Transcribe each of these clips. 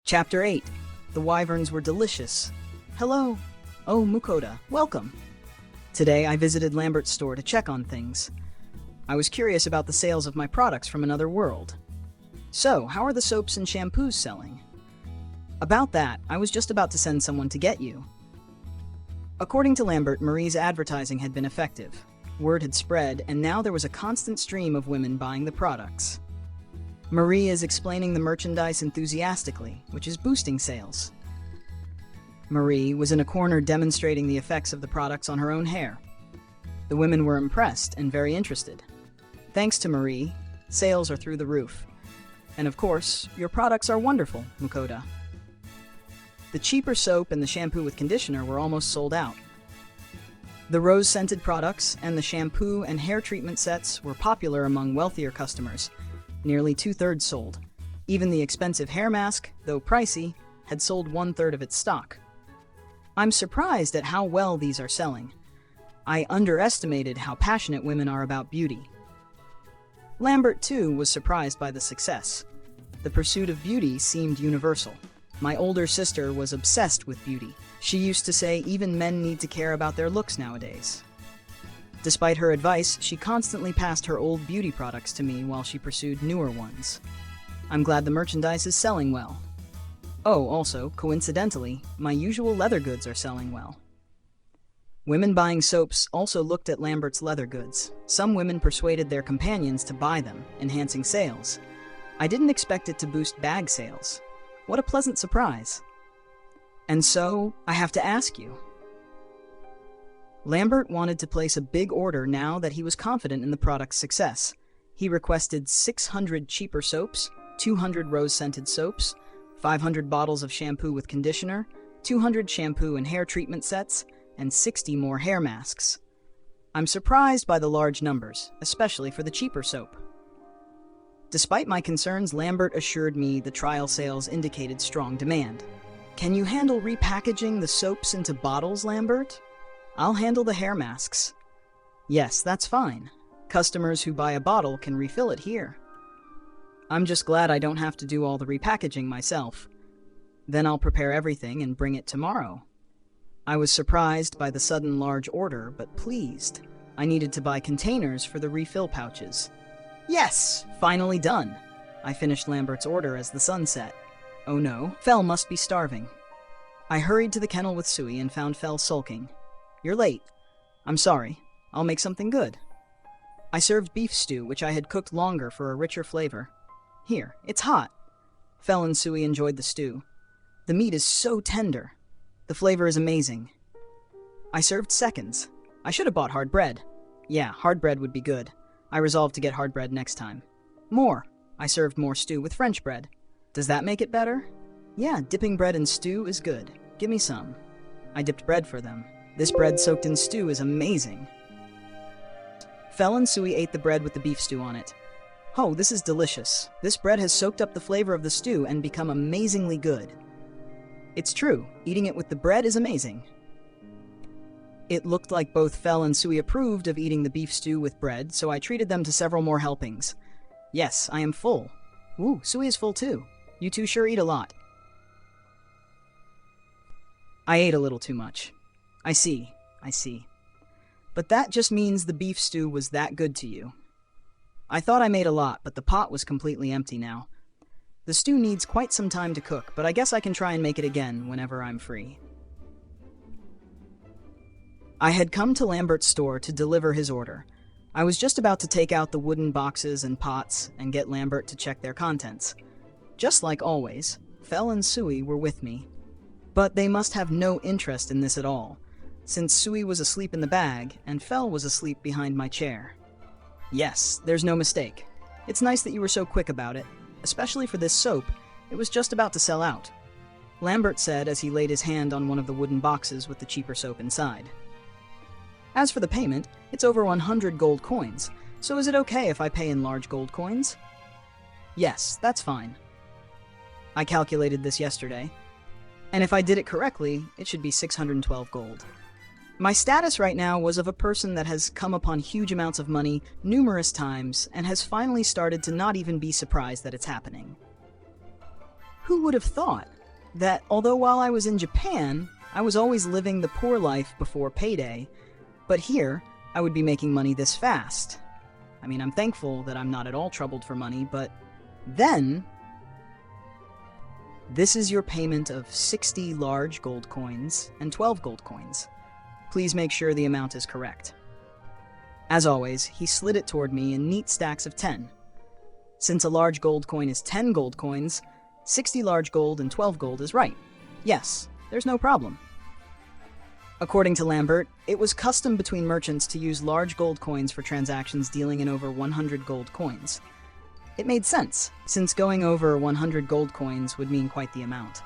Chapter 8. The wyverns were delicious. Hello. Oh, Mukoda, welcome. Today I visited Lambert's store to check on things. I was curious about the sales of my products from another world. So, how are the soaps and shampoos selling? About that, I was just about to send someone to get you. According to Lambert, Marie's advertising had been effective. Word had spread, and now there was a constant stream of women buying the products. Marie is explaining the merchandise enthusiastically, which is boosting sales. Marie was in a corner demonstrating the effects of the products on her own hair. The women were impressed and very interested. Thanks to Marie, sales are through the roof. And of course, your products are wonderful, Mukoda. The cheaper soap and the shampoo with conditioner were almost sold out. The rose-scented products and the shampoo and hair treatment sets were popular among wealthier customers. Nearly 2/3 sold. Even the expensive hair mask, though pricey, had sold 1/3 of its stock. I'm surprised at how well these are selling. I underestimated how passionate women are about beauty. Lambert, too, was surprised by the success. The pursuit of beauty seemed universal. My older sister was obsessed with beauty. She used to say even men need to care about their looks nowadays. Despite her advice, she constantly passed her old beauty products to me while she pursued newer ones. I'm glad the merchandise is selling well. Oh, also, coincidentally, my usual leather goods are selling well. Women buying soaps also looked at Lambert's leather goods. Some women persuaded their companions to buy them, enhancing sales. I didn't expect it to boost bag sales. What a pleasant surprise. And so, I have to ask you. Lambert wanted to place a big order now that he was confident in the product's success. He requested 600 cheaper soaps, 200 rose-scented soaps, 500 bottles of shampoo with conditioner, 200 shampoo and hair treatment sets, and 60 more hair masks. I'm surprised by the large numbers, especially for the cheaper soap. Despite my concerns, Lambert assured me the trial sales indicated strong demand. Can you handle repackaging the soaps into bottles, Lambert? I'll handle the hair masks. Yes, that's fine. Customers who buy a bottle can refill it here. I'm just glad I don't have to do all the repackaging myself. Then I'll prepare everything and bring it tomorrow. I was surprised by the sudden large order, but pleased. I needed to buy containers for the refill pouches. Yes, finally done. I finished Lambert's order as the sun set. Oh no, Fel must be starving. I hurried to the kennel with Sui and found Fel sulking. You're late. I'm sorry. I'll make something good. I served beef stew, which I had cooked longer for a richer flavor. Here, it's hot. Fel and Sui enjoyed the stew. The meat is so tender. The flavor is amazing. I served seconds. I should have bought hard bread. Yeah, hard bread would be good. I resolved to get hard bread next time. More. I served more stew with French bread. Does that make it better? Yeah, dipping bread in stew is good. Give me some. I dipped bread for them. This bread soaked in stew is amazing. Fel and Sui ate the bread with the beef stew on it. Oh, this is delicious. This bread has soaked up the flavor of the stew and become amazingly good. It's true, eating it with the bread is amazing. It looked like both Fel and Sui approved of eating the beef stew with bread, so I treated them to several more helpings. Yes, I am full. Ooh, Sui is full too. You two sure eat a lot. I ate a little too much. I see. But that just means the beef stew was that good to you. I thought I made a lot, but the pot was completely empty now. The stew needs quite some time to cook, but I guess I can try and make it again whenever I'm free. I had come to Lambert's store to deliver his order. I was just about to take out the wooden boxes and pots and get Lambert to check their contents. Just like always, Fel and Sui were with me. But they must have no interest in this at all, since Sui was asleep in the bag and Fel was asleep behind my chair. Yes, there's no mistake. It's nice that you were so quick about it, especially for this soap. It was just about to sell out. Lambert said as he laid his hand on one of the wooden boxes with the cheaper soap inside. As for the payment, it's over 100 gold coins, so is it okay if I pay in large gold coins? Yes, that's fine. I calculated this yesterday, and if I did it correctly, it should be 612 gold. My status right now was of a person that has come upon huge amounts of money numerous times and has finally started to not even be surprised that it's happening. Who would have thought? that although while I was in Japan, I was always living the poor life before payday, but here I would be making money this fast. I mean, I'm thankful that I'm not at all troubled for money, but then this is your payment of 60 large gold coins and 12 gold coins. Please make sure the amount is correct. As always, he slid it toward me in neat stacks of 10. Since a large gold coin is 10 gold coins, 60 large gold and 12 gold is right. Yes, there's no problem. According to Lambert, it was custom between merchants to use large gold coins for transactions dealing in over 100 gold coins. It made sense, since going over 100 gold coins would mean quite the amount.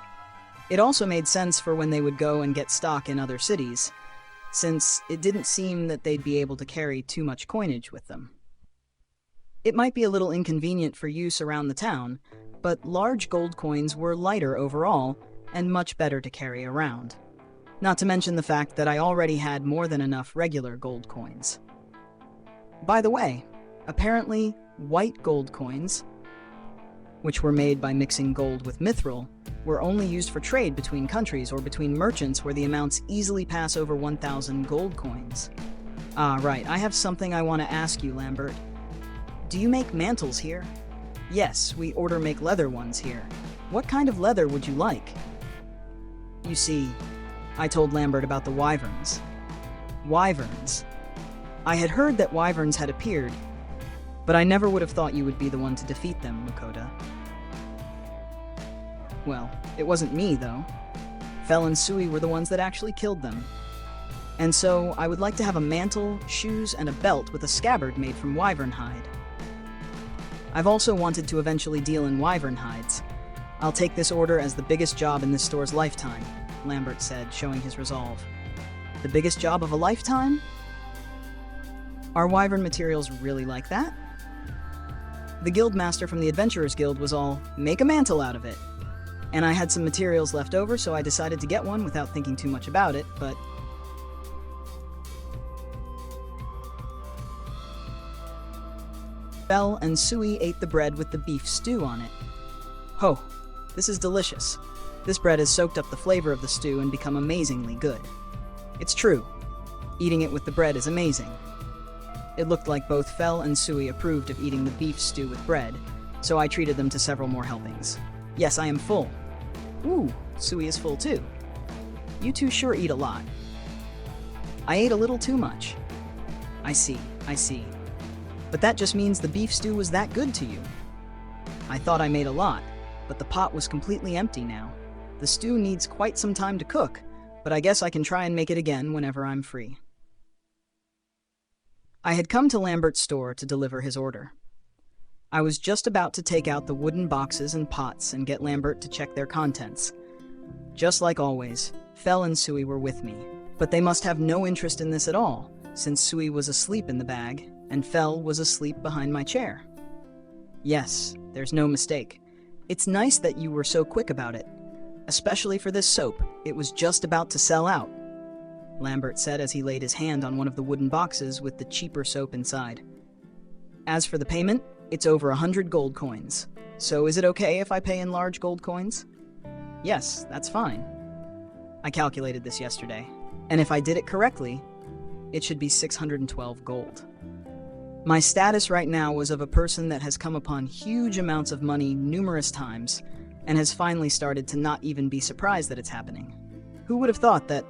It also made sense for when they would go and get stock in other cities, since it didn't seem that they'd be able to carry too much coinage with them. It might be a little inconvenient for use around the town, but large gold coins were lighter overall and much better to carry around. Not to mention the fact that I already had more than enough regular gold coins. By the way, apparently white gold coins, which were made by mixing gold with mithril, were only used for trade between countries or between merchants where the amounts easily pass over 1,000 gold coins. Ah, right, I have something I want to ask you, Lambert. Do you make mantles here? Yes, we make leather ones here. What kind of leather would you like? You see, I told Lambert about the wyverns. Wyverns. I had heard that wyverns had appeared, but I never would have thought you would be the one to defeat them, Mukoda. Well, it wasn't me, though. Fel and Sui were the ones that actually killed them. And so, I would like to have a mantle, shoes, and a belt with a scabbard made from wyvern hide. I've also wanted to eventually deal in wyvern hides. I'll take this order as the biggest job in this store's lifetime, Lambert said, showing his resolve. The biggest job of a lifetime? Are wyvern materials really like that? The guildmaster from the Adventurers Guild was all, make a mantle out of it. And I had some materials left over, so I decided to get one without thinking too much about it, but Fel and Sui ate the bread with the beef stew on it. Ho, this is delicious. This bread has soaked up the flavor of the stew and become amazingly good. It's true. Eating it with the bread is amazing. It looked like both Fel and Sui approved of eating the beef stew with bread, so I treated them to several more helpings. Yes, I am full. Ooh, Sui is full too. You two sure eat a lot. I ate a little too much. I see. But that just means the beef stew was that good to you. I thought I made a lot, but the pot was completely empty now. The stew needs quite some time to cook, but I guess I can try and make it again whenever I'm free. I had come to Lambert's store to deliver his order. I was just about to take out the wooden boxes and pots and get Lambert to check their contents. Just like always, Fel and Sui were with me, but they must have no interest in this at all, since Sui was asleep in the bag and Fel was asleep behind my chair. Yes, there's no mistake. It's nice that you were so quick about it. Especially for this soap, it was just about to sell out, Lambert said as he laid his hand on one of the wooden boxes with the cheaper soap inside. As for the payment, it's over 100 gold coins. So is it okay if I pay in large gold coins? Yes, that's fine. I calculated this yesterday, and if I did it correctly, it should be 612 gold. My status right now was of a person that has come upon huge amounts of money numerous times and has finally started to not even be surprised that it's happening. Who would have thought that,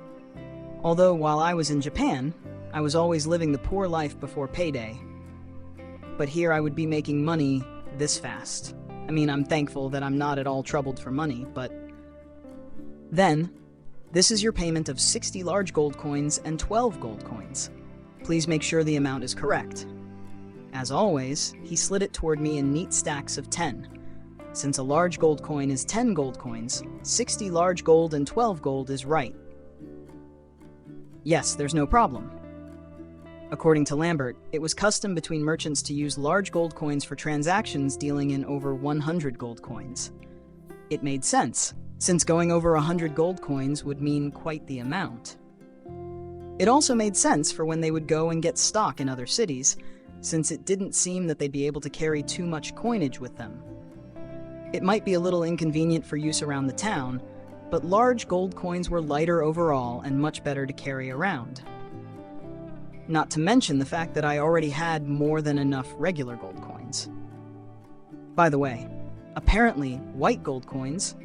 although while I was in Japan, I was always living the poor life before payday, but here I would be making money this fast. I mean, I'm thankful that I'm not at all troubled for money, but then, this is your payment of 60 large gold coins and 12 gold coins. Please make sure the amount is correct. As always, he slid it toward me in neat stacks of 10. Since a large gold coin is 10 gold coins, 60 large gold and 12 gold is right. Yes, there's no problem. According to Lambert, it was custom between merchants to use large gold coins for transactions dealing in over 100 gold coins. It made sense, since going over 100 gold coins would mean quite the amount. It also made sense for when they would go and get stock in other cities, since it didn't seem that they'd be able to carry too much coinage with them. It might be a little inconvenient for use around the town, but large gold coins were lighter overall and much better to carry around. Not to mention the fact that I already had more than enough regular gold coins. By the way, apparently white gold coins,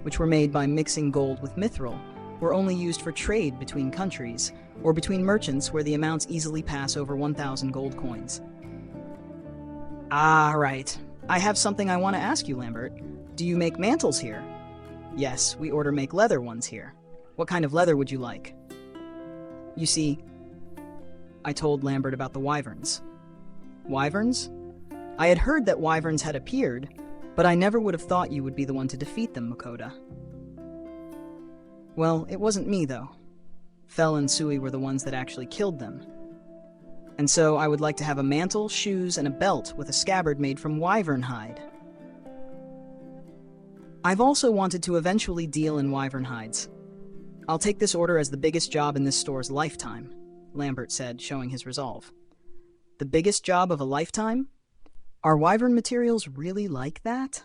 which were made by mixing gold with mithril, were only used for trade between countries, or between merchants where the amounts easily pass over 1,000 gold coins. Ah, right. I have something I want to ask you, Lambert. Do you make mantles here? Yes, we make leather ones here. What kind of leather would you like? You see, I told Lambert about the wyverns. Wyverns? I had heard that wyverns had appeared, but I never would have thought you would be the one to defeat them, Makoda. Well, it wasn't me, though. Fel and Sui were the ones that actually killed them. And so I would like to have a mantle, shoes, and a belt with a scabbard made from wyvern hide. I've also wanted to eventually deal in wyvern hides. I'll take this order as the biggest job in this store's lifetime, Lambert said, showing his resolve. The biggest job of a lifetime? Are wyvern materials really like that?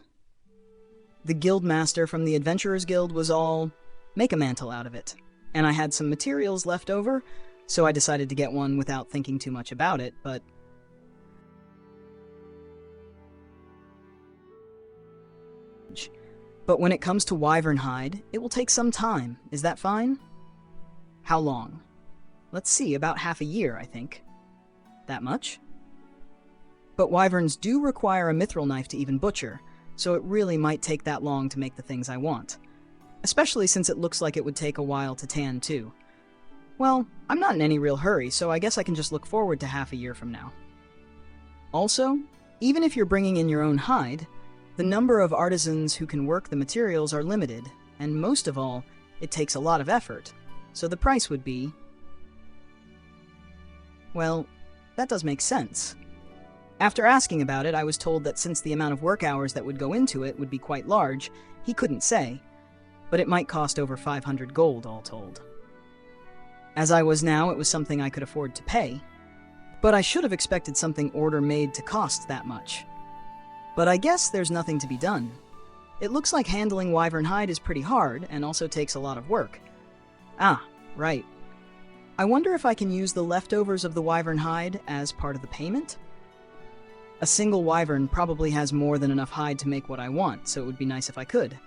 The guild master from the Adventurers Guild was all, make a mantle out of it. And I had some materials left over, so I decided to get one without thinking too much about it, but when it comes to wyvern hide, it will take some time. Is that fine? How long? Let's see, about half a year, I think. That much? But wyverns do require a mithril knife to even butcher, so it really might take that long to make the things I want. Especially since it looks like it would take a while to tan, too. Well, I'm not in any real hurry, so I guess I can just look forward to half a year from now. Also, even if you're bringing in your own hide, the number of artisans who can work the materials are limited, and most of all, it takes a lot of effort, so the price would be... Well, that does make sense. After asking about it, I was told that since the amount of work hours that would go into it would be quite large, he couldn't say, but it might cost over 500 gold all told. As I was now, it was something I could afford to pay, but I should have expected something order-made to cost that much. But I guess there's nothing to be done. It looks like handling wyvern hide is pretty hard and also takes a lot of work. Ah, right. I wonder if I can use the leftovers of the wyvern hide as part of the payment? A single wyvern probably has more than enough hide to make what I want, so it would be nice if I could.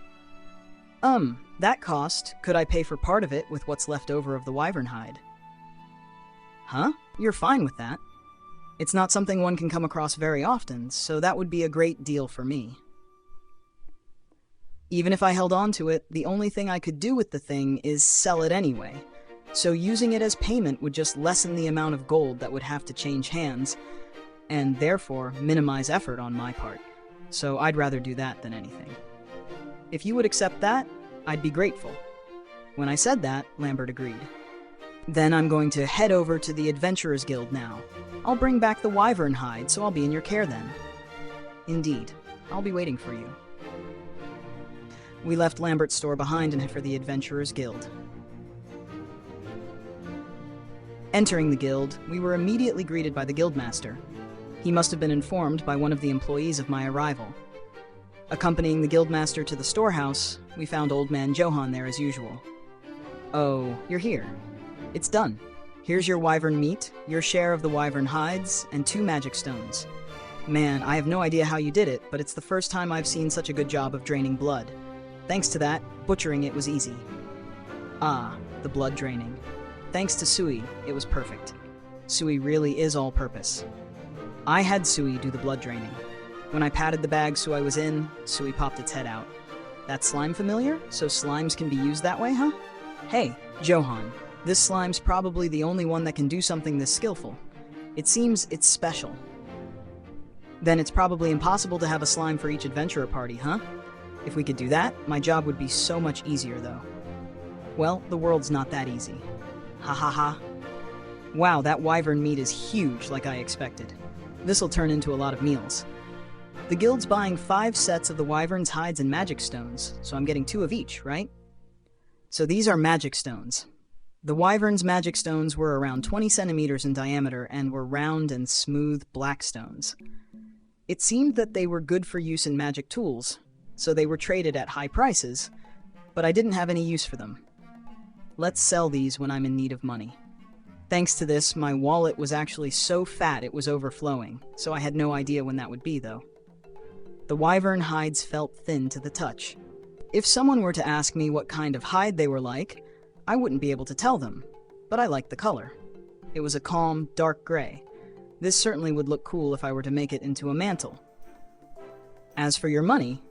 That cost, could I pay for part of it with what's left over of the wyvern hide? Huh? You're fine with that? It's not something one can come across very often, so that would be a great deal for me. Even if I held on to it, the only thing I could do with the thing is sell it anyway, so using it as payment would just lessen the amount of gold that would have to change hands, and therefore minimize effort on my part, so I'd rather do that than anything. If you would accept that, I'd be grateful. When I said that, Lambert agreed. Then I'm going to head over to the Adventurers Guild now. I'll bring back the wyvern hide, so I'll be in your care then. Indeed, I'll be waiting for you. We left Lambert's store behind and headed for the Adventurers Guild. Entering the guild, we were immediately greeted by the guildmaster. He must have been informed by one of the employees of my arrival. Accompanying the guildmaster to the storehouse, we found Old Man Johann there as usual. Oh, you're here. It's done. Here's your wyvern meat, your share of the wyvern hides, and 2 magic stones. Man, I have no idea how you did it, but it's the first time I've seen such a good job of draining blood. Thanks to that, butchering it was easy. Ah, the blood draining. Thanks to Sui, it was perfect. Sui really is all-purpose. I had Sui do the blood draining. When I patted the bag Sui was in, Sui popped its head out. That slime familiar? So slimes can be used that way, huh? Hey, Johann, this slime's probably the only one that can do something this skillful. It seems it's special. Then it's probably impossible to have a slime for each adventurer party, huh? If we could do that, my job would be so much easier, though. Well, the world's not that easy. Ha ha ha. Wow, that wyvern meat is huge, like I expected. This'll turn into a lot of meals. The guild's buying 5 sets of the wyvern's hides and magic stones, so I'm getting 2 of each, right? So these are magic stones. The wyvern's magic stones were around 20 centimeters in diameter and were round and smooth black stones. It seemed that they were good for use in magic tools, so they were traded at high prices, but I didn't have any use for them. Let's sell these when I'm in need of money. Thanks to this, my wallet was actually so fat it was overflowing, so I had no idea when that would be, though. The wyvern hides felt thin to the touch. If someone were to ask me what kind of hide they were like, I wouldn't be able to tell them, but I liked the color. It was a calm, dark gray. This certainly would look cool if I were to make it into a mantle. As for your money,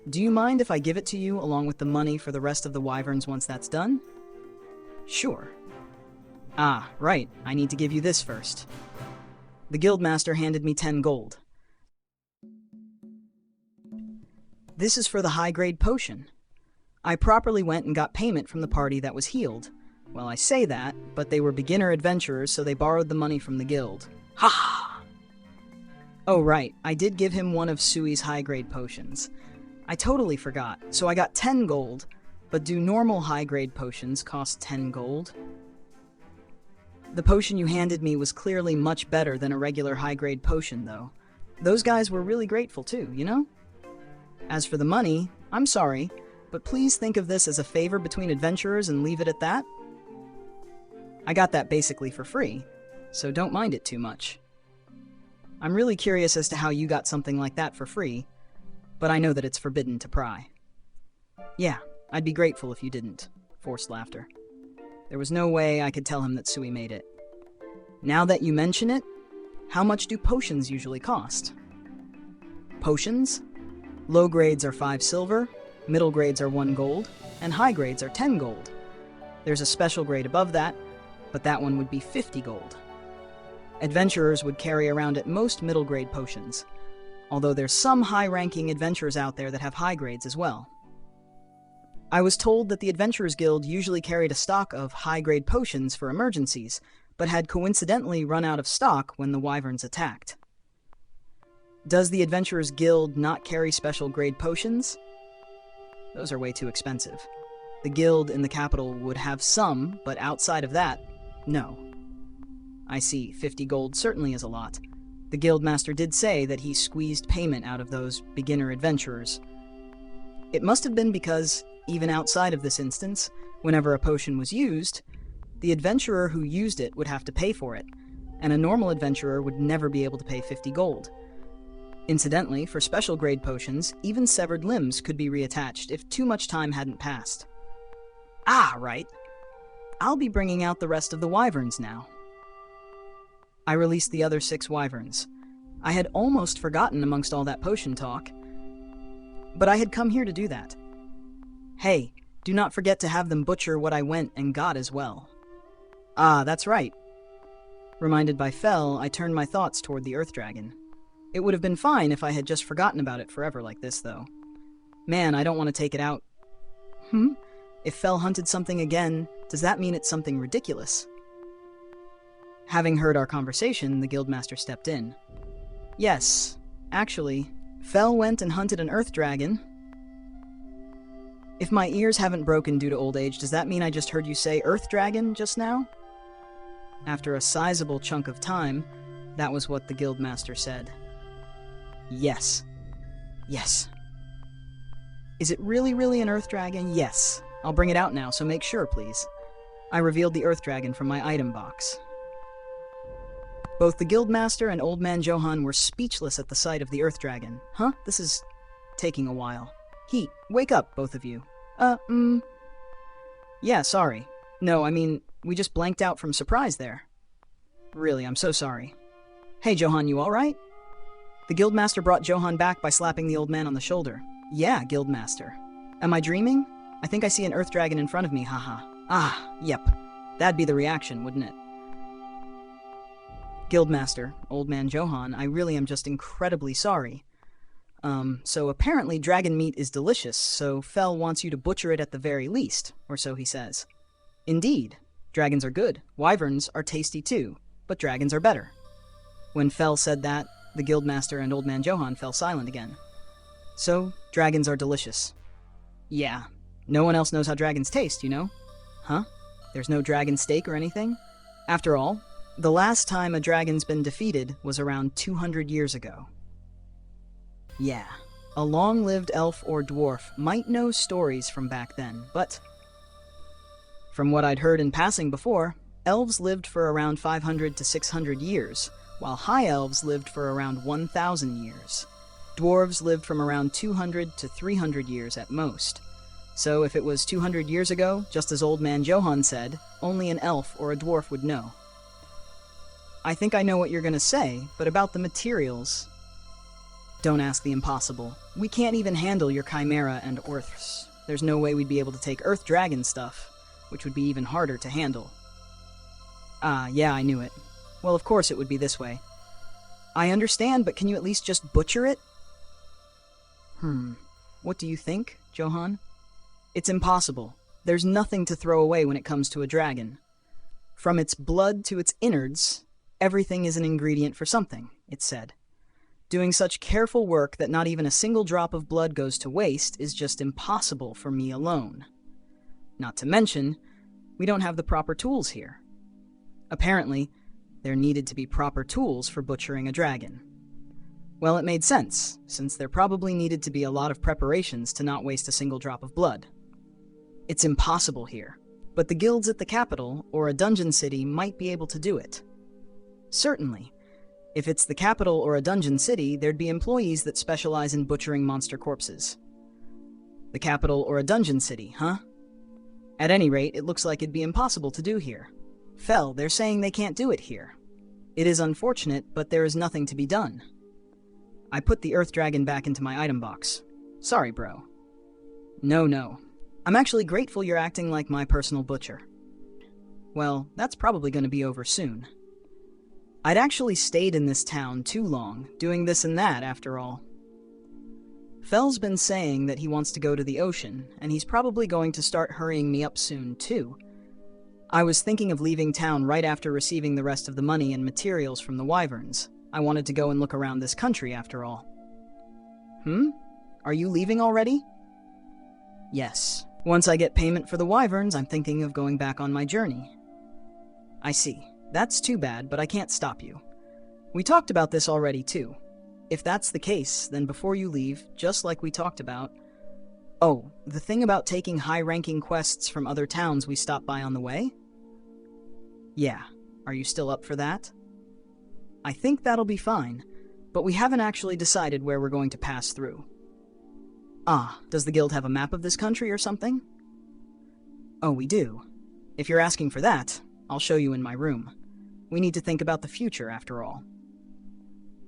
do you mind if I give it to you along with the money for the rest of the wyverns once that's done? Sure. Ah, right, I need to give you this first. The guildmaster handed me 10 gold. This is for the high-grade potion. I properly went and got payment from the party that was healed. Well, I say that, but they were beginner adventurers, so they borrowed the money from the guild. Ha ha! Oh, right, I did give him one of Sui's high-grade potions. I totally forgot, so I got 10 gold, but do normal high-grade potions cost 10 gold? The potion you handed me was clearly much better than a regular high-grade potion, though. Those guys were really grateful too, you know? As for the money, I'm sorry, but please think of this as a favor between adventurers and leave it at that. I got that basically for free, so don't mind it too much. I'm really curious as to how you got something like that for free, but I know that it's forbidden to pry. Yeah, I'd be grateful if you didn't. Forced laughter. There was no way I could tell him that Sui made it. Now that you mention it, how much do potions usually cost? Potions? Low grades are 5 silver, middle grades are 1 gold, and high grades are 10 gold. There's a special grade above that, but that one would be 50 gold. Adventurers would carry around at most middle grade potions, although there's some high-ranking adventurers out there that have high grades as well. I was told that the Adventurers Guild usually carried a stock of high-grade potions for emergencies, but had coincidentally run out of stock when the wyverns attacked. Does the Adventurers Guild not carry special grade potions? Those are way too expensive. The guild in the capital would have some, but outside of that, no. I see, 50 gold certainly is a lot. The guildmaster did say that he squeezed payment out of those beginner adventurers. It must have been because, even outside of this instance, whenever a potion was used, the adventurer who used it would have to pay for it, and a normal adventurer would never be able to pay 50 gold. Incidentally, for special grade potions, even severed limbs could be reattached if too much time hadn't passed. Ah, right. I'll be bringing out the rest of the wyverns now. I released the other 6 wyverns. I had almost forgotten amongst all that potion talk, but I had come here to do that. Hey, do not forget to have them butcher what I went and got as well. Ah, that's right. Reminded by Fel, I turned my thoughts toward the Earth Dragon. It would have been fine if I had just forgotten about it forever like this, though. Man, I don't want to take it out. If Fel hunted something again, does that mean it's something ridiculous? Having heard our conversation, the guildmaster stepped in. Yes, actually, Fel went and hunted an Earth Dragon. If my ears haven't broken due to old age, does that mean I just heard you say Earth Dragon just now? After a sizable chunk of time, that was what the guildmaster said. Yes. Yes. Is it really an Earth Dragon? Yes. I'll bring it out now, so make sure, please. I revealed the Earth Dragon from my item box. Both the guildmaster and Old Man Johann were speechless at the sight of the Earth Dragon. Huh? This is taking a while. Heat, wake up, both of you. Yeah, sorry. No, I mean, we just blanked out from surprise there. Really, I'm so sorry. Hey, Johann, you alright? The guildmaster brought Johann back by slapping the old man on the shoulder. Yeah, guildmaster. Am I dreaming? I think I see an Earth Dragon in front of me, haha. Ah, yep. That'd be the reaction, wouldn't it? Guildmaster, Old Man Johann, I really am just incredibly sorry. So apparently dragon meat is delicious, so Fel wants you to butcher it at the very least, or so he says. Indeed, dragons are good, wyverns are tasty too, but dragons are better. When Fel said that, the guildmaster and Old Man Johann fell silent again. So, dragons are delicious. Yeah, no one else knows how dragons taste, you know? Huh? There's no dragon steak or anything? After all, the last time a dragon's been defeated was around 200 years ago. Yeah, A long-lived elf or dwarf might know stories from back then, but from what I'd heard in passing before, elves lived for around 500 to 600 years, while high elves lived for around 1,000 years. Dwarves lived from around 200 to 300 years at most. So if it was 200 years ago, just as Old Man Johann said, only an elf or a dwarf would know. I think I know what you're going to say, but about the materials... Don't ask the impossible. We can't even handle your chimera and orths. There's no way we'd be able to take earth dragon stuff, which would be even harder to handle. Ah, yeah, I knew it. Well, of course it would be this way. I understand, but can you at least just butcher it? What do you think, Johann? It's impossible. There's nothing to throw away when it comes to a dragon. From its blood to its innards, everything is an ingredient for something, it said. Doing such careful work that not even a single drop of blood goes to waste is just impossible for me alone. Not to mention, we don't have the proper tools here. Apparently, there needed to be proper tools for butchering a dragon. Well, it made sense, since there probably needed to be a lot of preparations to not waste a single drop of blood. It's impossible here, but the guilds at the capital or a dungeon city might be able to do it. Certainly. If it's the capital or a dungeon city, there'd be employees that specialize in butchering monster corpses. The capital or a dungeon city, huh? At any rate, it looks like it'd be impossible to do here. Fel, they're saying they can't do it here. It is unfortunate, but there is nothing to be done. I put the earth dragon back into my item box. Sorry, bro. No. I'm actually grateful you're acting like my personal butcher. Well, that's probably going to be over soon. I'd actually stayed in this town too long, doing this and that, after all. Fel's been saying that he wants to go to the ocean, and he's probably going to start hurrying me up soon, too. I was thinking of leaving town right after receiving the rest of the money and materials from the wyverns. I wanted to go and look around this country, after all. Are you leaving already? Yes. Once I get payment for the wyverns, I'm thinking of going back on my journey. I see. That's too bad, but I can't stop you. We talked about this already, too. If that's the case, then before you leave, just like we talked about... Oh, the thing about taking high-ranking quests from other towns we stopped by on the way? Yeah. Are you still up for that? I think that'll be fine, but we haven't actually decided where we're going to pass through. Ah, does the guild have a map of this country or something? Oh, we do. If you're asking for that, I'll show you in my room. We need to think about the future, after all.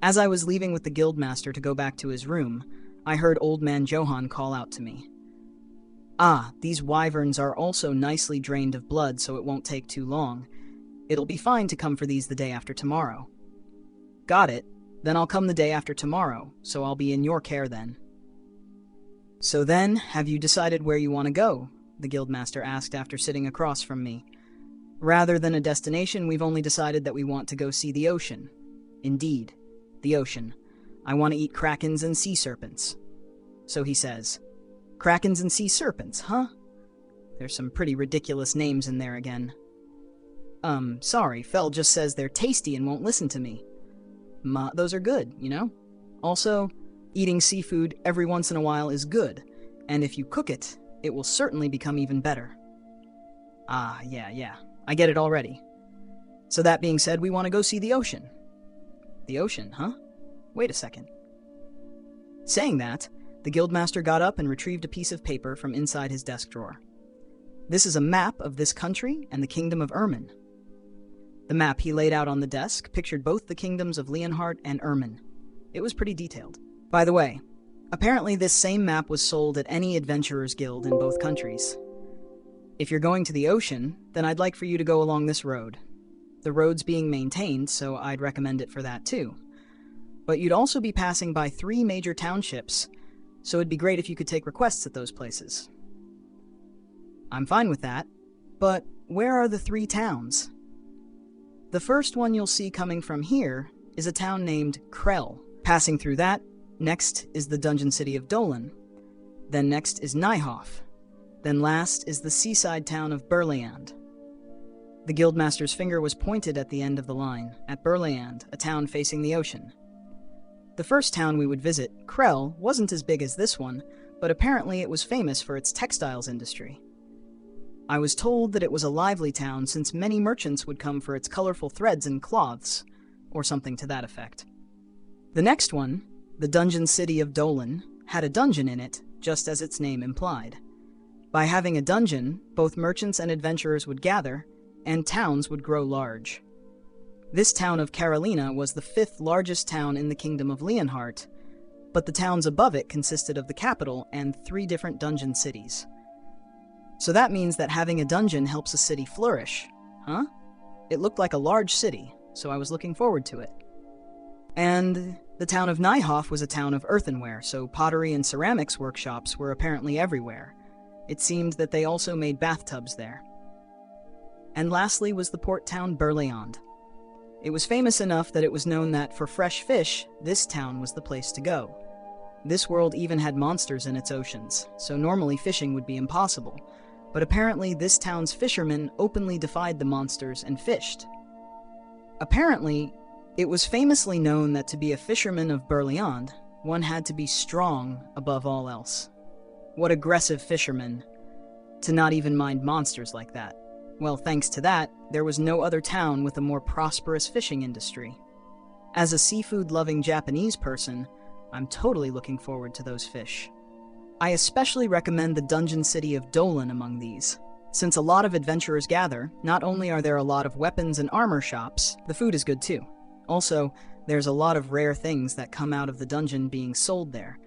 As I was leaving with the guildmaster to go back to his room, I heard Old Man Johann call out to me. Ah, these wyverns are also nicely drained of blood, so it won't take too long. It'll be fine to come for these the day after tomorrow. Got it. Then I'll come the day after tomorrow, so I'll be in your care then. So then, have you decided where you want to go? The guildmaster asked after sitting across from me. Rather than a destination, we've only decided that we want to go see the ocean. Indeed, the ocean. I want to eat krakens and sea serpents. So he says, Krakens and sea serpents, huh? There's some pretty ridiculous names in there again. Sorry, Fel just says they're tasty and won't listen to me. Those are good, you know? Also, eating seafood every once in a while is good, and if you cook it, it will certainly become even better. Ah, yeah. I get it already. So that being said, we want to go see the ocean. The ocean, huh? Wait a second. Saying that, the guildmaster got up and retrieved a piece of paper from inside his desk drawer. This is a map of this country and the kingdom of Ermin. The map he laid out on the desk pictured both the kingdoms of Leonhardt and Ermin. It was pretty detailed. By the way, apparently this same map was sold at any adventurer's guild in both countries. If you're going to the ocean, then I'd like for you to go along this road. The road's being maintained, so I'd recommend it for that too. But you'd also be passing by 3 major townships, so it'd be great if you could take requests at those places. I'm fine with that, but where are the 3 towns? The first one you'll see coming from here is a town named Krell. Passing through that, next is the dungeon city of Dolan. Then next is Nyhoff. Then last is the seaside town of Berleand. The guildmaster's finger was pointed at the end of the line, at Berleand, a town facing the ocean. The first town we would visit, Krell, wasn't as big as this one, but apparently it was famous for its textiles industry. I was told that it was a lively town since many merchants would come for its colorful threads and cloths, or something to that effect. The next one, the dungeon city of Dolan, had a dungeon in it, just as its name implied. By having a dungeon, both merchants and adventurers would gather, and towns would grow large. This town of Carolina was the 5th largest town in the kingdom of Leonhardt, but the towns above it consisted of the capital and 3 different dungeon cities. So that means that having a dungeon helps a city flourish, huh? It looked like a large city, so I was looking forward to it. And the town of Nyhoff was a town of earthenware, so pottery and ceramics workshops were apparently everywhere. It seemed that they also made bathtubs there. And lastly was the port town Berleond. It was famous enough that it was known that for fresh fish, this town was the place to go. This world even had monsters in its oceans, so normally fishing would be impossible. But apparently this town's fishermen openly defied the monsters and fished. Apparently, it was famously known that to be a fisherman of Berleond, one had to be strong above all else. What aggressive fishermen, to not even mind monsters like that. Well, thanks to that, there was no other town with a more prosperous fishing industry. As a seafood-loving Japanese person, I'm totally looking forward to those fish. I especially recommend the dungeon city of Dolan among these. Since a lot of adventurers gather, not only are there a lot of weapons and armor shops, the food is good too. Also, there's a lot of rare things that come out of the dungeon being sold there.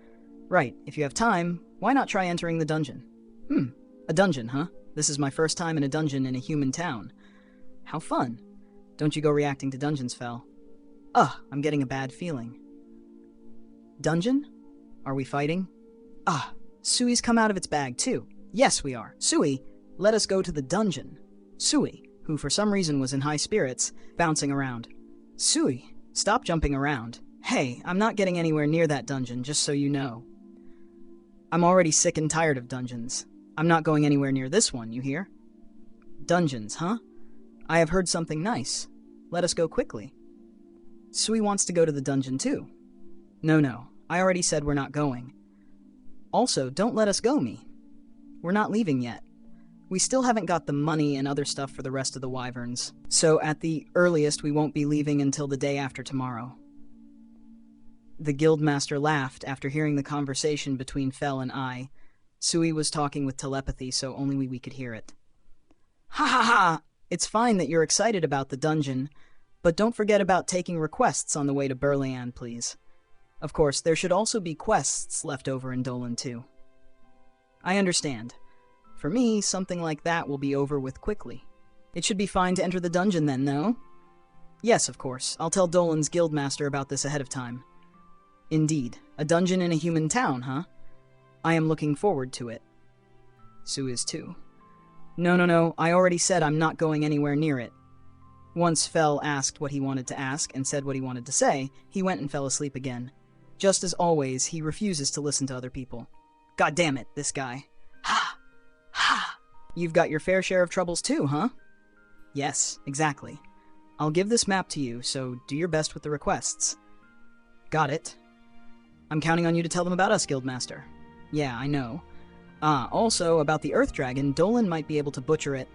Right, if you have time, why not try entering the dungeon? A dungeon, huh? This is my first time in a dungeon in a human town. How fun. Don't you go reacting to dungeons, Fel. I'm getting a bad feeling. Dungeon? Are we fighting? Sui's come out of its bag too. Yes, we are. Sui, let us go to the dungeon. Sui, who for some reason was in high spirits, bouncing around. Sui, stop jumping around. Hey, I'm not getting anywhere near that dungeon, just so you know. I'm already sick and tired of dungeons. I'm not going anywhere near this one, you hear? Dungeons, huh? I have heard something nice. Let us go quickly. Sui wants to go to the dungeon too. No, I already said we're not going. Also, don't let us go, me. We're not leaving yet. We still haven't got the money and other stuff for the rest of the wyverns, so at the earliest we won't be leaving until the day after tomorrow. The guildmaster laughed after hearing the conversation between Fel and I. Sui was talking with telepathy, so only we could hear it. Ha! It's fine that you're excited about the dungeon, but don't forget about taking requests on the way to Berleand, please. Of course, there should also be quests left over in Dolan too. I understand. For me, something like that will be over with quickly. It should be fine to enter the dungeon then, no? Yes, of course. I'll tell Dolan's guildmaster about this ahead of time. Indeed. A dungeon in a human town, huh? I am looking forward to it. Sue is too. No. I already said I'm not going anywhere near it. Once Fel asked what he wanted to ask and said what he wanted to say, he went and fell asleep again. Just as always, he refuses to listen to other people. God damn it, this guy. Ha! You've got your fair share of troubles too, huh? Yes, exactly. I'll give this map to you, so do your best with the requests. Got it. I'm counting on you to tell them about us, Guildmaster. Yeah, I know. Also, about the Earth Dragon, Dolan might be able to butcher it.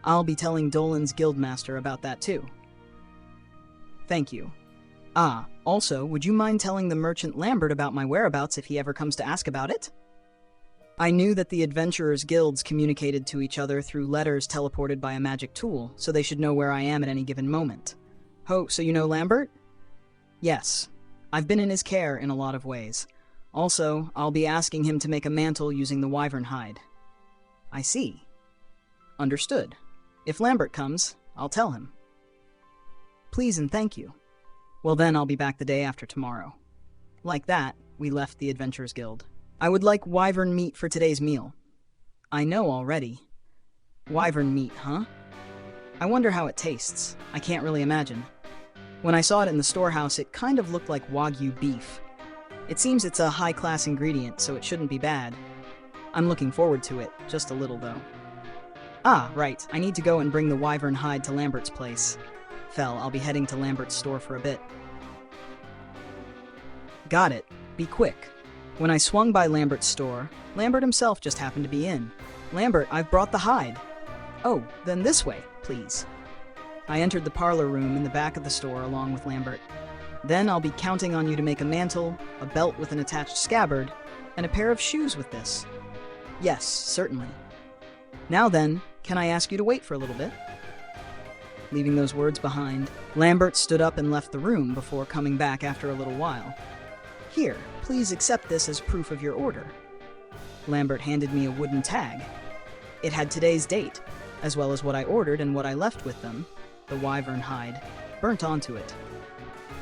I'll be telling Dolan's Guildmaster about that too. Thank you. Also, would you mind telling the merchant Lambert about my whereabouts if he ever comes to ask about it? I knew that the adventurers' guilds communicated to each other through letters teleported by a magic tool, so they should know where I am at any given moment. Oh, so you know Lambert? Yes. I've been in his care in a lot of ways. Also, I'll be asking him to make a mantle using the wyvern hide. I see. Understood. If Lambert comes, I'll tell him. Please and thank you. Well then, I'll be back the day after tomorrow. Like that, we left the Adventurers Guild. I would like wyvern meat for today's meal. I know already. Wyvern meat, huh? I wonder how it tastes. I can't really imagine. When I saw it in the storehouse, it kind of looked like Wagyu beef. It seems it's a high-class ingredient, so it shouldn't be bad. I'm looking forward to it, just a little though. Right, I need to go and bring the wyvern hide to Lambert's place. Fel, I'll be heading to Lambert's store for a bit. Got it. Be quick. When I swung by Lambert's store, Lambert himself just happened to be in. Lambert, I've brought the hide. Oh, then this way, please. I entered the parlor room in the back of the store along with Lambert. Then I'll be counting on you to make a mantle, a belt with an attached scabbard, and a pair of shoes with this. Yes, certainly. Now then, can I ask you to wait for a little bit? Leaving those words behind, Lambert stood up and left the room before coming back after a little while. Here, please accept this as proof of your order. Lambert handed me a wooden tag. It had today's date, as well as what I ordered and what I left with them, the wyvern hide, burnt onto it.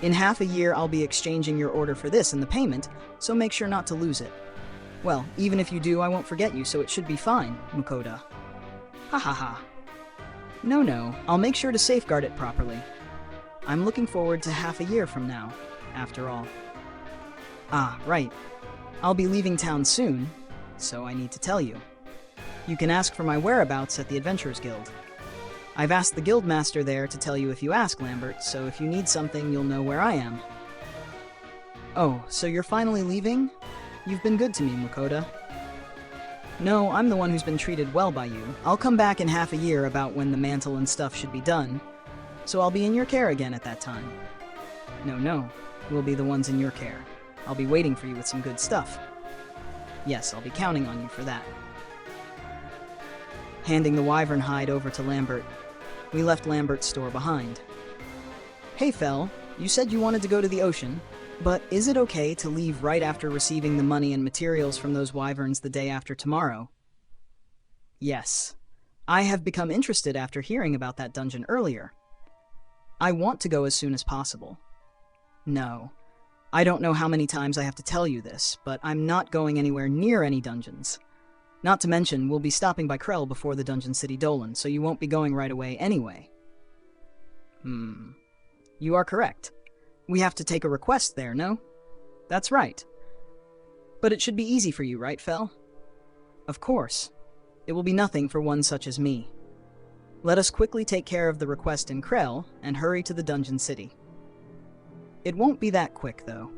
In half a year, I'll be exchanging your order for this in the payment, so make sure not to lose it. Well, even if you do, I won't forget you, so it should be fine, Mukoda. Ha ha ha. No, I'll make sure to safeguard it properly. I'm looking forward to half a year from now, after all. Ah, right. I'll be leaving town soon, so I need to tell you. You can ask for my whereabouts at the Adventurers Guild. I've asked the guildmaster there to tell you if you ask, Lambert, so if you need something, you'll know where I am. Oh, so you're finally leaving? You've been good to me, Mukoda. No, I'm the one who's been treated well by you. I'll come back in half a year about when the mantle and stuff should be done, so I'll be in your care again at that time. No, we'll be the ones in your care. I'll be waiting for you with some good stuff. Yes, I'll be counting on you for that. Handing the wyvern hide over to Lambert, we left Lambert's store behind. Hey Fel, you said you wanted to go to the ocean, but is it okay to leave right after receiving the money and materials from those wyverns the day after tomorrow? Yes. I have become interested after hearing about that dungeon earlier. I want to go as soon as possible. No. I don't know how many times I have to tell you this, but I'm not going anywhere near any dungeons. Not to mention, we'll be stopping by Krell before the Dungeon City Dolan, so you won't be going right away anyway. You are correct. We have to take a request there, no? That's right. But it should be easy for you, right, Fel? Of course. It will be nothing for one such as me. Let us quickly take care of the request in Krell and hurry to the Dungeon City. It won't be that quick, though.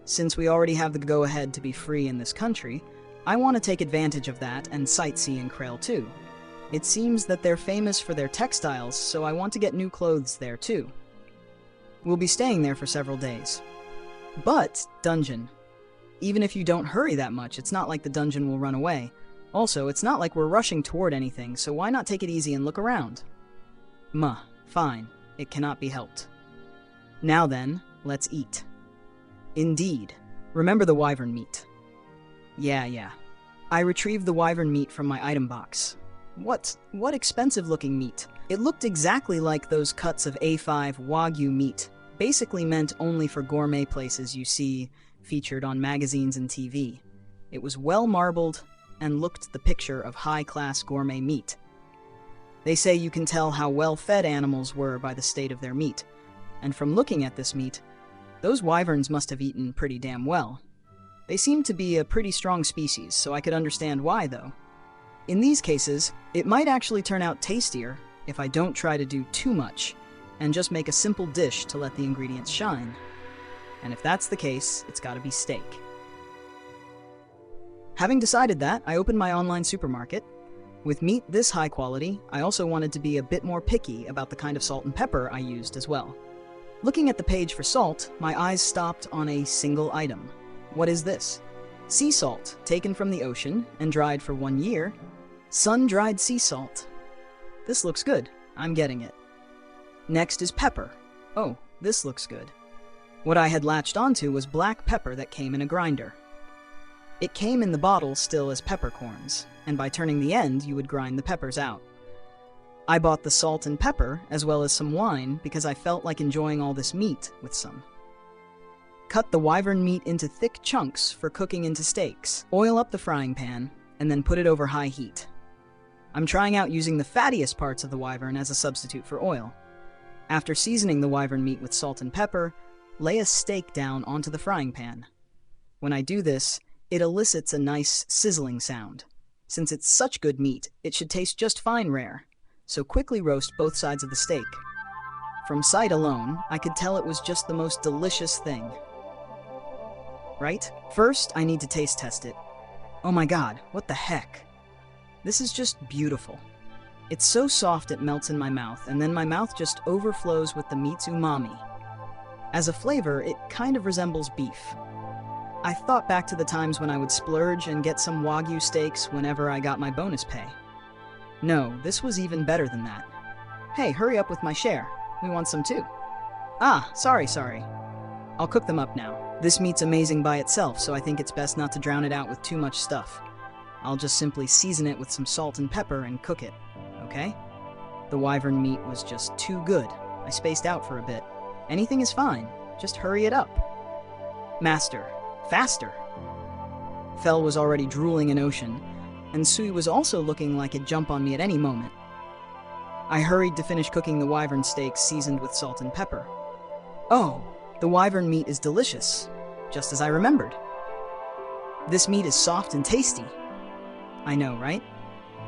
Since we already have the go-ahead to be free in this country, I want to take advantage of that and sightsee in Krell too. It seems that they're famous for their textiles, so I want to get new clothes there too. We'll be staying there for several days. But, dungeon. Even if you don't hurry that much, it's not like the dungeon will run away. Also, it's not like we're rushing toward anything, so why not take it easy and look around? Fine. It cannot be helped. Now then, let's eat. Indeed. Remember the wyvern meat. Yeah. I retrieved the wyvern meat from my item box. What expensive-looking meat. It looked exactly like those cuts of A5 Wagyu meat, basically meant only for gourmet places you see featured on magazines and TV. It was well marbled and looked the picture of high-class gourmet meat. They say you can tell how well-fed animals were by the state of their meat, and from looking at this meat, those wyverns must have eaten pretty damn well. They seem to be a pretty strong species, so I could understand why, though. In these cases, it might actually turn out tastier if I don't try to do too much, and just make a simple dish to let the ingredients shine. And if that's the case, it's gotta be steak. Having decided that, I opened my online supermarket. With meat this high quality, I also wanted to be a bit more picky about the kind of salt and pepper I used as well. Looking at the page for salt, my eyes stopped on a single item. What is this? Sea salt, taken from the ocean and dried for 1 year. Sun-dried sea salt. This looks good. I'm getting it. Next is pepper. Oh, this looks good. What I had latched onto was black pepper that came in a grinder. It came in the bottle still as peppercorns, and by turning the end, you would grind the peppers out. I bought the salt and pepper, as well as some wine, because I felt like enjoying all this meat with some. Cut the wyvern meat into thick chunks for cooking into steaks. Oil up the frying pan, and then put it over high heat. I'm trying out using the fattiest parts of the wyvern as a substitute for oil. After seasoning the wyvern meat with salt and pepper, lay a steak down onto the frying pan. When I do this, it elicits a nice sizzling sound. Since it's such good meat, it should taste just fine rare, so quickly roast both sides of the steak. From sight alone, I could tell it was just the most delicious thing. right? First, I need to taste test it. Oh my god, what the heck? This is just beautiful. It's so soft it melts in my mouth, and then my mouth just overflows with the meat's umami. As a flavor, it kind of resembles beef. I thought back to the times when I would splurge and get some Wagyu steaks whenever I got my bonus pay. No, this was even better than that. Hey, hurry up with my share. We want some too. Ah, sorry. I'll cook them up now. This meat's amazing by itself, so I think it's best not to drown it out with too much stuff. I'll just simply season it with some salt and pepper and cook it, okay? The wyvern meat was just too good. I spaced out for a bit. Anything is fine. Just hurry it up. Master, faster. Fel was already drooling in ocean, and Sui was also looking like it'd jump on me at any moment. I hurried to finish cooking the wyvern steaks seasoned with salt and pepper. Oh, the wyvern meat is delicious, just as I remembered. This meat is soft and tasty. I know, right?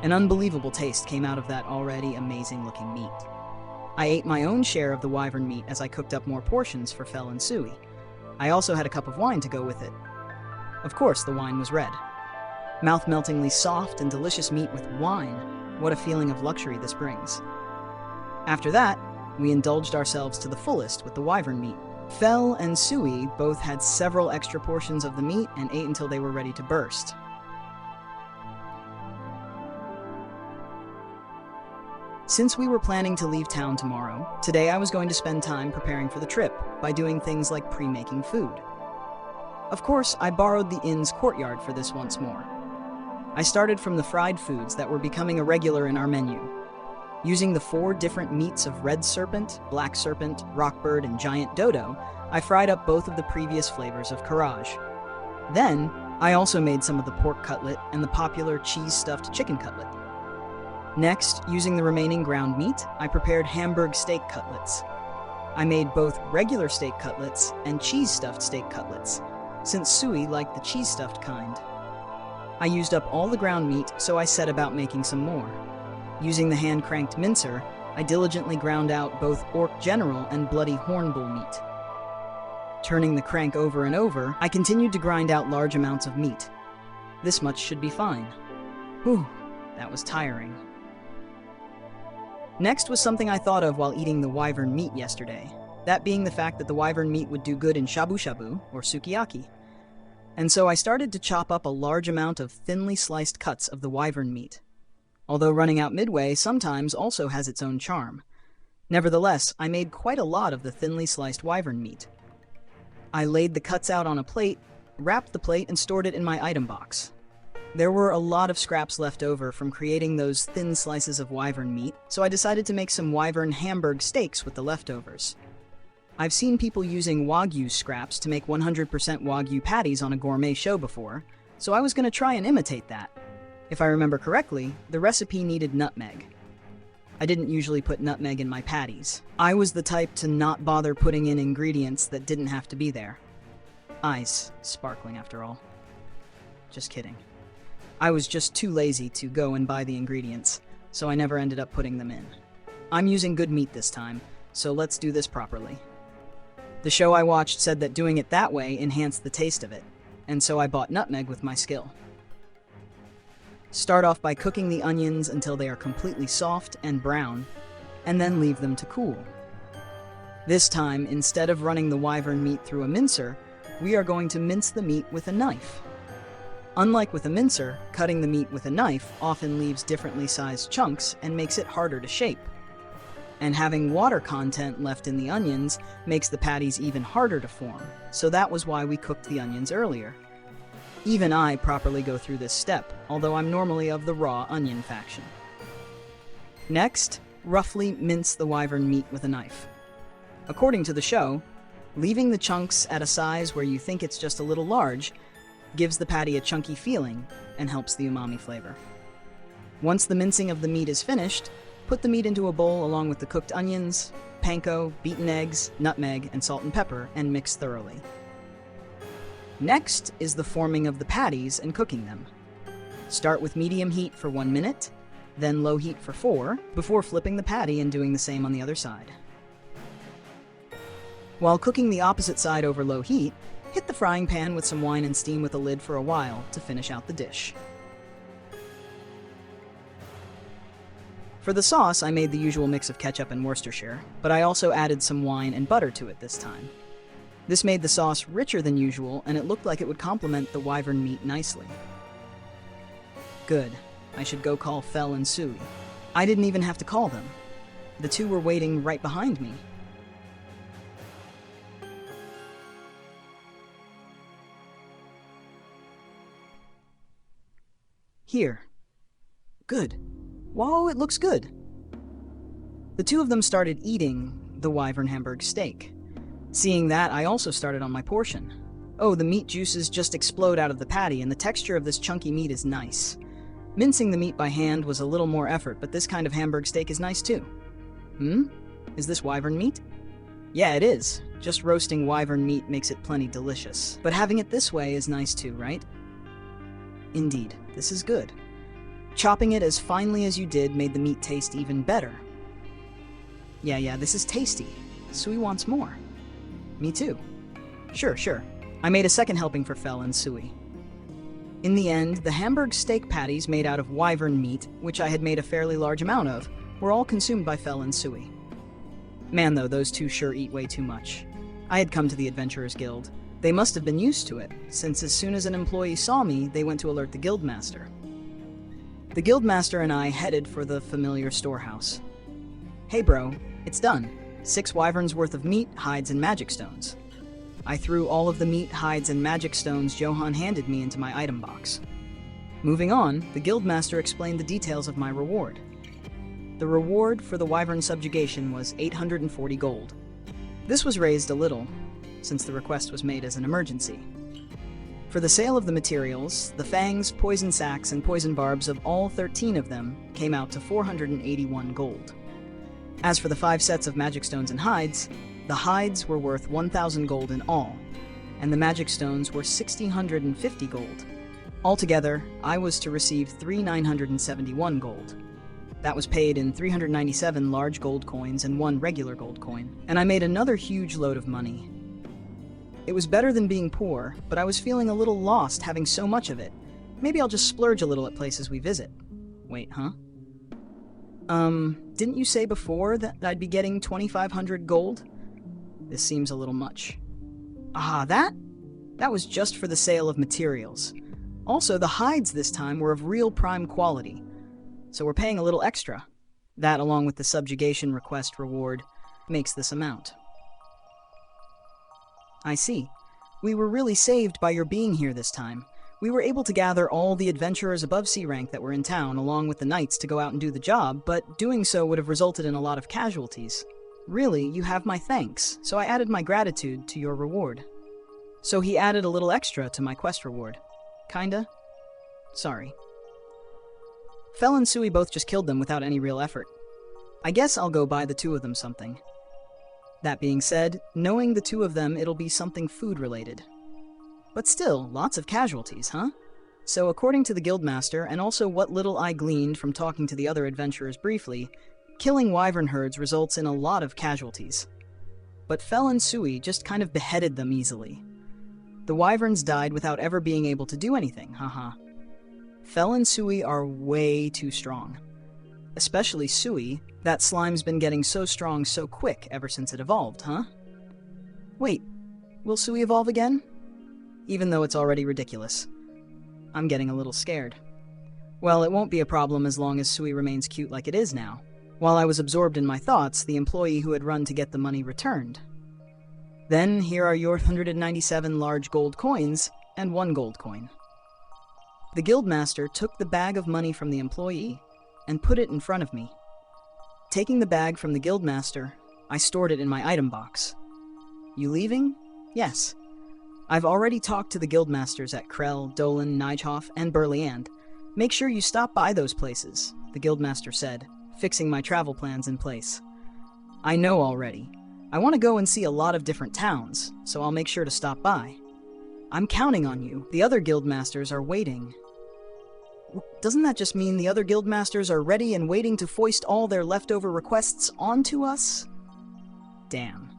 An unbelievable taste came out of that already amazing-looking meat. I ate my own share of the wyvern meat as I cooked up more portions for Fel and Sui. I also had a cup of wine to go with it. Of course, the wine was red. Mouth-meltingly soft and delicious meat with wine. What a feeling of luxury this brings. After that, we indulged ourselves to the fullest with the wyvern meat. Fel and Sui both had several extra portions of the meat and ate until they were ready to burst. Since we were planning to leave town tomorrow, today I was going to spend time preparing for the trip by doing things like pre-making food. Of course, I borrowed the inn's courtyard for this once more. I started from the fried foods that were becoming a regular in our menu. Using the 4 different meats of red serpent, black serpent, rockbird, and giant dodo, I fried up both of the previous flavors of courage. Then, I also made some of the pork cutlet and the popular cheese-stuffed chicken cutlet. Next, using the remaining ground meat, I prepared Hamburg steak cutlets. I made both regular steak cutlets and cheese-stuffed steak cutlets, since Sui liked the cheese-stuffed kind. I used up all the ground meat, so I set about making some more. Using the hand-cranked mincer, I diligently ground out both Orc General and Bloody Hornbull meat. Turning the crank over and over, I continued to grind out large amounts of meat. This much should be fine. Whew, that was tiring. Next was something I thought of while eating the wyvern meat yesterday, that being the fact that the wyvern meat would do good in shabu-shabu, or sukiyaki. And so I started to chop up a large amount of thinly sliced cuts of the wyvern meat. Although running out midway sometimes also has its own charm. Nevertheless, I made quite a lot of the thinly sliced wyvern meat. I laid the cuts out on a plate, wrapped the plate, and stored it in my item box. There were a lot of scraps left over from creating those thin slices of wyvern meat, so I decided to make some wyvern Hamburg steaks with the leftovers. I've seen people using Wagyu scraps to make 100% Wagyu patties on a gourmet show before, so I was going to try and imitate that. If I remember correctly, the recipe needed nutmeg. I didn't usually put nutmeg in my patties. I was the type to not bother putting in ingredients that didn't have to be there. Eyes sparkling after all. Just kidding. I was just too lazy to go and buy the ingredients, so I never ended up putting them in. I'm using good meat this time, so let's do this properly. The show I watched said that doing it that way enhanced the taste of it, and so I bought nutmeg with my skill. Start off by cooking the onions until they are completely soft and brown, and then leave them to cool. This time, instead of running the wyvern meat through a mincer, we are going to mince the meat with a knife. Unlike with a mincer, cutting the meat with a knife often leaves differently sized chunks and makes it harder to shape. And having water content left in the onions makes the patties even harder to form, so that was why we cooked the onions earlier. Even I properly go through this step, although I'm normally of the raw onion faction. Next, roughly mince the wyvern meat with a knife. According to the show, leaving the chunks at a size where you think it's just a little large gives the patty a chunky feeling and helps the umami flavor. Once the mincing of the meat is finished, put the meat into a bowl along with the cooked onions, panko, beaten eggs, nutmeg, and salt and pepper, and mix thoroughly. Next is the forming of the patties and cooking them. Start with medium heat for 1 minute, then low heat for 4, before flipping the patty and doing the same on the other side. While cooking the opposite side over low heat, Hit the frying pan with some wine and steam with a lid for a while to finish out the dish. For the sauce, I made the usual mix of ketchup and Worcestershire, but I also added some wine and butter to it this time. This made the sauce richer than usual, and it looked like it would complement the wyvern meat nicely. Good. I should go call Fel and Sui. I didn't even have to call them. The two were waiting right behind me. Here. Good. Whoa, it looks good. The two of them started eating the wyvern Hamburg steak. Seeing that, I also started on my portion. Oh, the meat juices just explode out of the patty, and the texture of this chunky meat is nice. Mincing the meat by hand was a little more effort, but this kind of Hamburg steak is nice too. Is this wyvern meat? Yeah, it is. Just roasting wyvern meat makes it plenty delicious. But having it this way is nice too, right? Indeed, this is good. Chopping it as finely as you did made the meat taste even better. Yeah, this is tasty. Sui wants more. Me too. Sure. I made a second helping for Fel and Sui. In the end, the Hamburg steak patties made out of wyvern meat, which I had made a fairly large amount of, were all consumed by Fel and Sui. Man though, those two sure eat way too much. I had come to the Adventurers Guild. They must have been used to it, since as soon as an employee saw me, they went to alert the guildmaster. The guildmaster and I headed for the familiar storehouse. Hey bro, it's done. 6 wyverns worth of meat, hides, and magic stones. I threw all of the meat, hides, and magic stones Johann handed me into my item box. Moving on, the guildmaster explained the details of my reward. The reward for the wyvern subjugation was 840 gold. This was raised a little, since the request was made as an emergency. For the sale of the materials, the fangs, poison sacks, and poison barbs of all 13 of them came out to 481 gold. As for the 5 sets of magic stones and hides, the hides were worth 1,000 gold in all, and the magic stones were 1,650 gold. Altogether, I was to receive 3,971 gold. That was paid in 397 large gold coins and 1 regular gold coin, and I made another huge load of money. It was better than being poor, but I was feeling a little lost having so much of it. Maybe I'll just splurge a little at places we visit. Wait, huh? Didn't you say before that I'd be getting 2,500 gold? This seems a little much. That was just for the sale of materials. Also, the hides this time were of real prime quality, so we're paying a little extra. That, along with the subjugation request reward, makes this amount. I see. We were really saved by your being here this time. We were able to gather all the adventurers above C rank that were in town, along with the knights, to go out and do the job, but doing so would have resulted in a lot of casualties. Really, you have my thanks, so I added my gratitude to your reward. So he added a little extra to my quest reward. Kinda? Sorry. Fel and Sui both just killed them without any real effort. I guess I'll go buy the two of them something. That being said, knowing the two of them, it'll be something food-related. But still, lots of casualties, huh? So according to the guildmaster, and also what little I gleaned from talking to the other adventurers briefly, killing wyvern herds results in a lot of casualties. But Fel and Sui just kind of beheaded them easily. The wyverns died without ever being able to do anything, haha. Fel and Sui are way too strong. Especially Sui, that slime's been getting so strong so quick ever since it evolved, huh? Wait, will Sui evolve again? Even though it's already ridiculous. I'm getting a little scared. Well, it won't be a problem as long as Sui remains cute like it is now. While I was absorbed in my thoughts, the employee who had run to get the money returned. Then, here are your 197 large gold coins and 1 gold coin. The guildmaster took the bag of money from the employee and put it in front of me. Taking the bag from the guildmaster, I stored it in my item box. You leaving? Yes. I've already talked to the guildmasters at Krell, Dolan, Nijhoff, and Berliand. Make sure you stop by those places, the guildmaster said, fixing my travel plans in place. I know already. I want to go and see a lot of different towns, so I'll make sure to stop by. I'm counting on you. The other guildmasters are waiting. Doesn't that just mean the other guildmasters are ready and waiting to foist all their leftover requests onto us? Damn.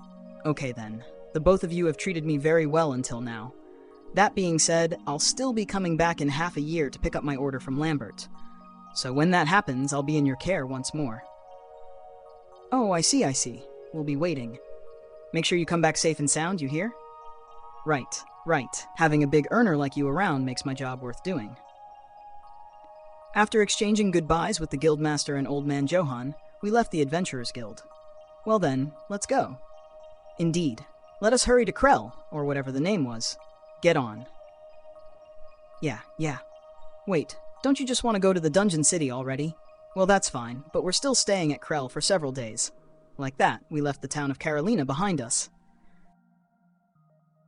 Okay then. The both of you have treated me very well until now. That being said, I'll still be coming back in half a year to pick up my order from Lambert. So when that happens, I'll be in your care once more. Oh, I see. We'll be waiting. Make sure you come back safe and sound, you hear? Right. Having a big earner like you around makes my job worth doing. After exchanging goodbyes with the guildmaster and old man Johann, we left the Adventurers Guild. Well then, let's go. Indeed. Let us hurry to Krell, or whatever the name was. Get on. Yeah. Wait, don't you just want to go to the Dungeon City already? Well, that's fine, but we're still staying at Krell for several days. Like that, we left the town of Carolina behind us.